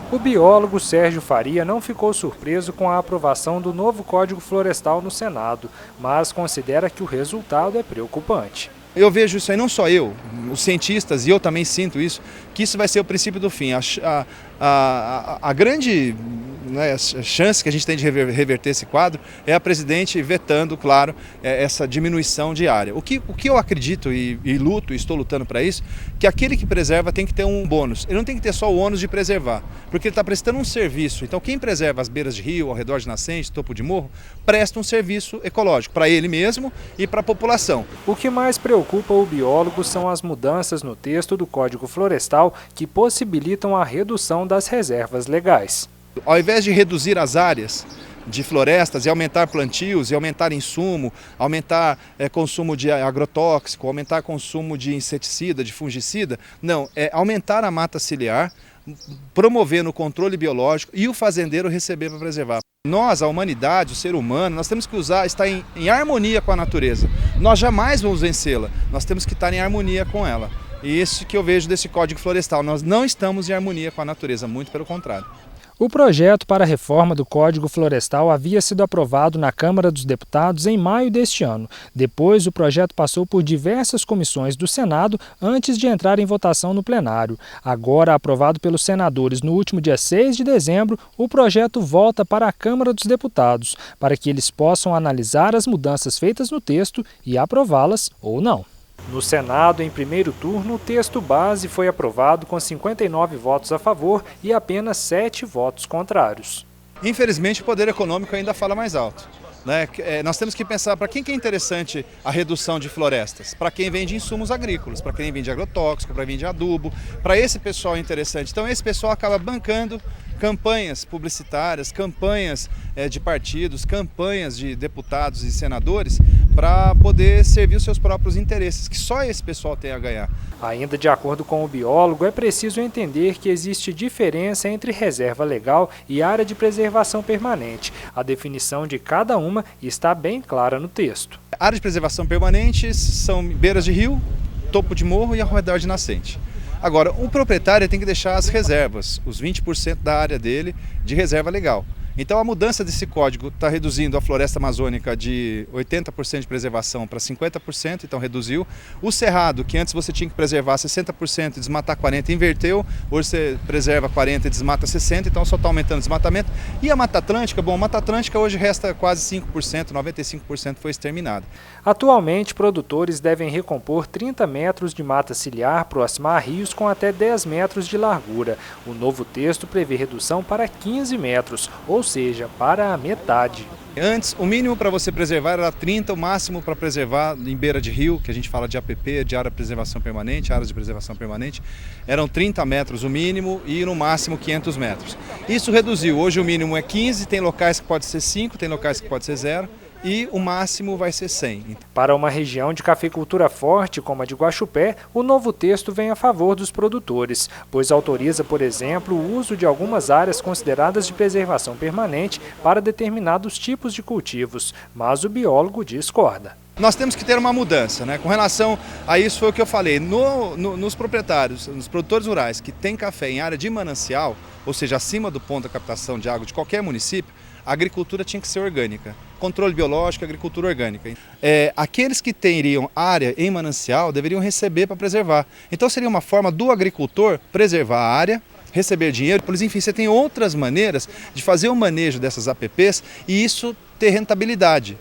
O biólogo Sérgio Faria não ficou surpreso com a aprovação do novo Código Florestal no Senado, mas considera que o resultado é preocupante. Eu vejo isso aí, não só eu, os cientistas, e eu também sinto isso, que isso vai ser o princípio do fim. A grande chance que a gente tem de reverter esse quadro é a presidente vetando, claro, essa diminuição de área. O que eu acredito e estou lutando para isso, que aquele que preserva tem que ter um bônus. Ele não tem que ter só o ônus de preservar, porque ele está prestando um serviço. Então quem preserva as beiras de rio, ao redor de nascente, topo de morro, presta um serviço ecológico para ele mesmo e para a população. O que mais preocupa o biólogo são as mudanças no texto do Código Florestal que possibilitam a redução das reservas legais. Ao invés de reduzir as áreas de florestas e aumentar plantios, e aumentar insumo, aumentar consumo de agrotóxico, aumentar consumo de inseticida, de fungicida, não, é aumentar a mata ciliar, promovendo o controle biológico e o fazendeiro receber para preservar. Nós, a humanidade, o ser humano, nós temos que estar em harmonia com a natureza. Nós jamais vamos vencê-la, nós temos que estar em harmonia com ela. E isso que eu vejo desse Código Florestal, nós não estamos em harmonia com a natureza, muito pelo contrário. O projeto para a reforma do Código Florestal havia sido aprovado na Câmara dos Deputados em maio deste ano. Depois, o projeto passou por diversas comissões do Senado antes de entrar em votação no plenário. Agora, aprovado pelos senadores no último dia 6 de dezembro, o projeto volta para a Câmara dos Deputados, para que eles possam analisar as mudanças feitas no texto e aprová-las ou não. No Senado, em primeiro turno, o texto base foi aprovado com 59 votos a favor e apenas 7 votos contrários. Infelizmente, o poder econômico ainda fala mais alto. Nós temos que pensar para quem que é interessante a redução de florestas, para quem vende insumos agrícolas, para quem vende agrotóxico, para quem vende adubo, para esse pessoal é interessante. Então esse pessoal acaba bancando campanhas publicitárias, campanhas de partidos, campanhas de deputados e senadores para poder servir os seus próprios interesses, que só esse pessoal tem a ganhar. Ainda de acordo com o biólogo, é preciso entender que existe diferença entre reserva legal e área de preservação permanente. A definição de cada uma está bem clara no texto. A área de preservação permanente são beiras de rio, topo de morro e ao redor de nascente. Agora, o proprietário tem que deixar as reservas, os 20% da área dele de reserva legal. Então a mudança desse código está reduzindo a floresta amazônica de 80% de preservação para 50%, então reduziu. O cerrado, que antes você tinha que preservar 60% e desmatar 40%, inverteu. Hoje você preserva 40% e desmata 60%, então só está aumentando o desmatamento. E a Mata Atlântica, bom, a Mata Atlântica hoje resta quase 5%, 95% foi exterminada. Atualmente, produtores devem recompor 30 metros de mata ciliar próxima a rios com até 10 metros de largura. O novo texto prevê redução para 15 metros, ou seja, para a metade. Antes, o mínimo para você preservar era 30, o máximo para preservar em beira de rio, que a gente fala de APP, de área de preservação permanente, áreas de preservação permanente, eram 30 metros o mínimo e no máximo 500 metros. Isso reduziu, hoje o mínimo é 15, tem locais que pode ser 5, tem locais que pode ser 0. E o máximo vai ser 100. Para uma região de cafeicultura forte, como a de Guaxupé, o novo texto vem a favor dos produtores, pois autoriza, por exemplo, o uso de algumas áreas consideradas de preservação permanente para determinados tipos de cultivos, mas o biólogo discorda. Nós temos que ter uma mudança, né? Com relação a isso foi o que eu falei, nos proprietários, nos produtores rurais que têm café em área de manancial, ou seja, acima do ponto da captação de água de qualquer município, a agricultura tinha que ser orgânica. Controle biológico, agricultura orgânica. Aqueles que teriam área em manancial deveriam receber para preservar. Então seria uma forma do agricultor preservar a área, receber dinheiro, pois enfim, você tem outras maneiras de fazer o manejo dessas APPs e isso ter rentabilidade.